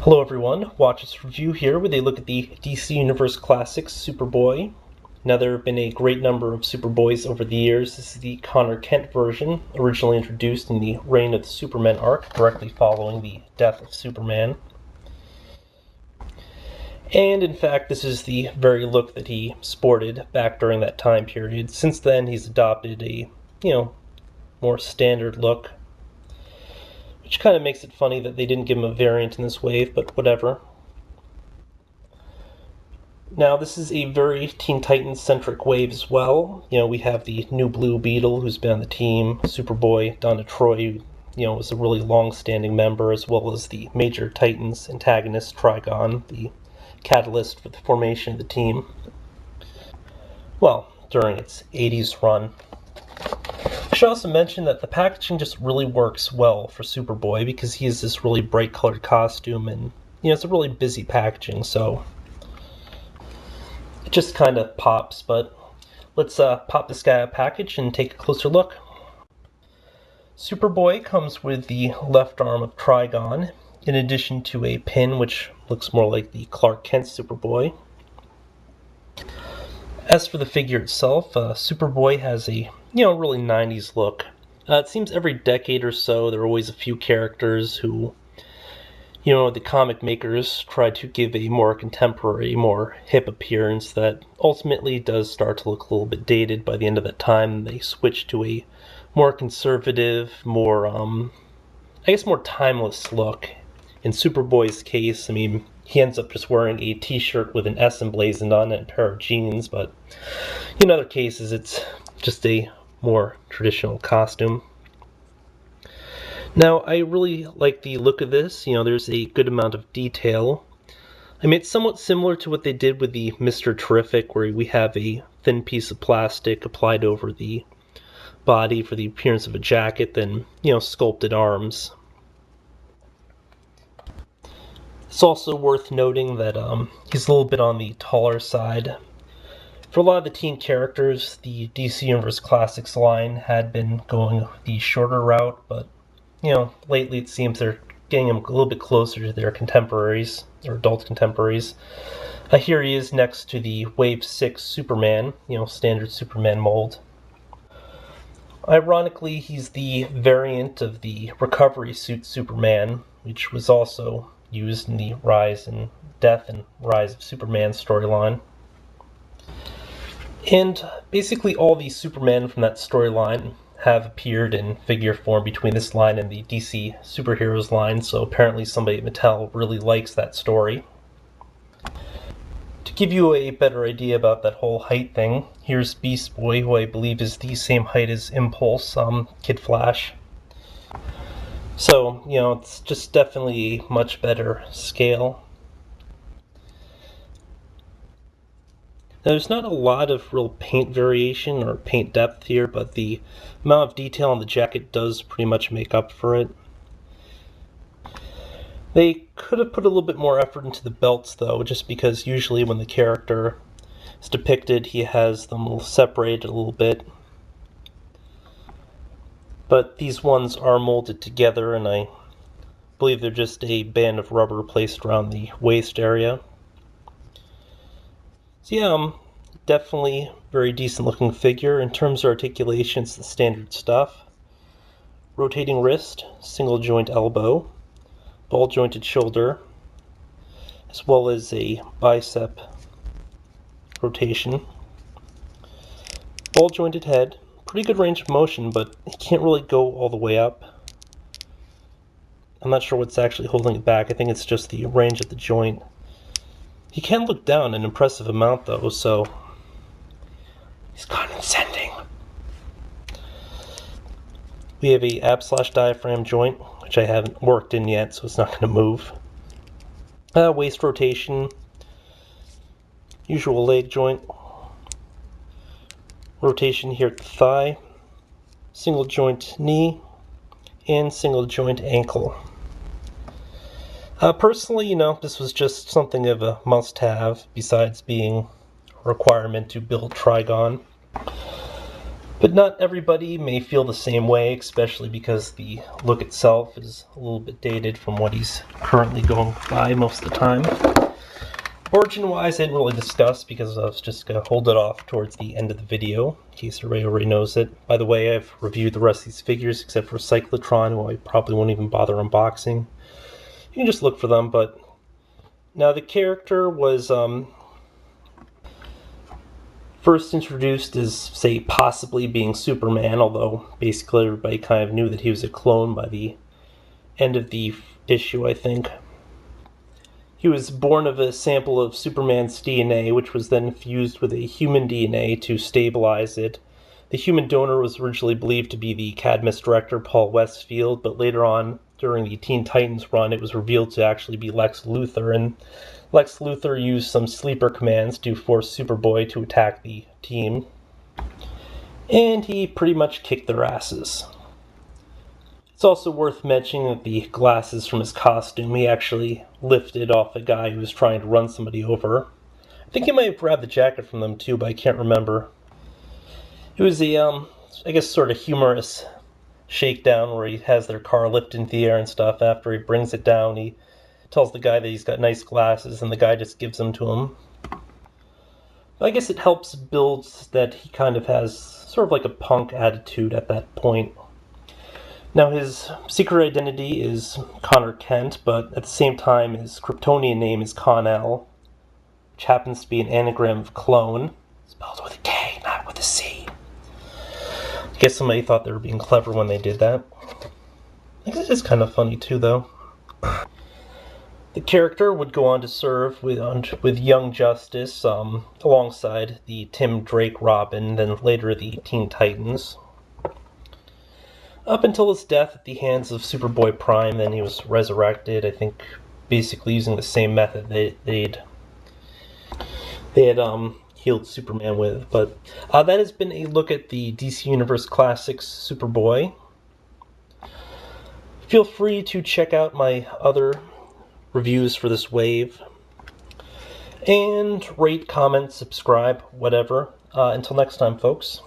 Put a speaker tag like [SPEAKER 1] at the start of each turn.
[SPEAKER 1] Hello everyone, Watch This Review here with a look at the DC Universe Classics Superboy. Now there have been a great number of Superboys over the years. This is the Connor Kent version, originally introduced in the Reign of the Superman arc, directly following the death of Superman. And in fact, this is the very look that he sported back during that time period. Since then, he's adopted a, more standard look, which kind of makes it funny that they didn't give him a variant in this wave, but whatever. Now, this is a very Teen Titans-centric wave as well. We have the new Blue Beetle, who's been on the team, Superboy, Donna Troy, was a really long-standing member, as well as the major Titans antagonist, Trigon, the catalyst for the formation of the team. Well, during its 80s run. I should also mention that the packaging just really works well for Superboy because he has this really bright colored costume and, it's a really busy packaging, so it just kind of pops. But let's pop this guy a package and take a closer look. Superboy comes with the left arm of Trigon, in addition to a pin which looks more like the Clark Kent Superboy. As for the figure itself, Superboy has a really 90s look. It seems every decade or so there are always a few characters who, the comic makers try to give a more contemporary, more hip appearance that ultimately does start to look a little bit dated by the end of that time. They switch to a more conservative, more, more timeless look. In Superboy's case, he ends up just wearing a t-shirt with an S emblazoned on it and a pair of jeans, but in other cases it's just a more traditional costume. Now, I really like the look of this. There's a good amount of detail. It's somewhat similar to what they did with the Mr. Terrific, where we have a thin piece of plastic applied over the body for the appearance of a jacket, then, sculpted arms. It's also worth noting that he's a little bit on the taller side. For a lot of the teen characters, the DC Universe Classics line had been going the shorter route, but, lately it seems they're getting him a little bit closer to their contemporaries, their adult contemporaries. Here he is next to the Wave 6 Superman, standard Superman mold. Ironically, he's the variant of the recovery suit Superman, which was also used in the Rise and Death and Rise of Superman storyline. And basically all the Supermen from that storyline have appeared in figure form between this line and the DC Superheroes line, so apparently somebody at Mattel really likes that story. To give you a better idea about that whole height thing, here's Beast Boy, who I believe is the same height as Impulse, Kid Flash. So, it's just definitely a much better scale. Now, there's not a lot of real paint variation or paint depth here, but the amount of detail on the jacket does pretty much make up for it. They could have put a little bit more effort into the belts, though, just because usually when the character is depicted, he has them separated a little bit. But these ones are molded together, and I believe they're just a band of rubber placed around the waist area. So yeah, definitely very decent looking figure. In terms of articulation, it's the standard stuff. Rotating wrist, single joint elbow, ball jointed shoulder, as well as a bicep rotation. Ball jointed head. Pretty good range of motion, but he can't really go all the way up. I'm not sure what's actually holding it back. I think it's just the range of the joint. He can look down an impressive amount, though, so he's condescending. We have a ab/diaphragm joint, which I haven't worked in yet, so it's not going to move. Waist rotation, usual leg joint. Rotation here at the thigh, single joint knee, and single joint ankle. Personally, this was just something of a must-have, besides being a requirement to build Trigon. But not everybody may feel the same way, especially because the look itself is a little bit dated from what he's currently going by most of the time. Origin-wise, I didn't really discuss because I was just going to hold it off towards the end of the video, in case everybody already knows it. By the way, I've reviewed the rest of these figures except for Cyclotron, who I probably won't even bother unboxing. You can just look for them, but now the character was first introduced as, say, possibly being Superman, although basically everybody kind of knew that he was a clone by the end of the issue, I think. He was born of a sample of Superman's DNA, which was then fused with a human DNA to stabilize it. The human donor was originally believed to be the Cadmus director, Paul Westfield, but later on, during the Teen Titans run, it was revealed to actually be Lex Luthor, and Lex Luthor used some sleeper commands to force Superboy to attack the team, and he pretty much kicked their asses. It's also worth mentioning that the glasses from his costume he actually lifted off a guy who was trying to run somebody over. I think he might have grabbed the jacket from them too, but I can't remember. It was a, I guess, sort of humorous shakedown where he has their car lifted into the air and stuff. After he brings it down, he tells the guy that he's got nice glasses, and the guy just gives them to him. I guess it helps build that he kind of has sort of like a punk attitude at that point. Now, his secret identity is Connor Kent, but at the same time his Kryptonian name is Con-El, which happens to be an anagram of clone, spelled with a K, not with a C. I guess somebody thought they were being clever when they did that. I guess it's kind of funny too, though. The character would go on to serve with Young Justice alongside the Tim Drake Robin, then later the Teen Titans. Up until his death at the hands of Superboy Prime, then he was resurrected, I think basically using the same method they had healed Superman with. But that has been a look at the DC Universe Classics Superboy. Feel free to check out my other reviews for this wave. And rate, comment, subscribe, whatever. Until next time, folks.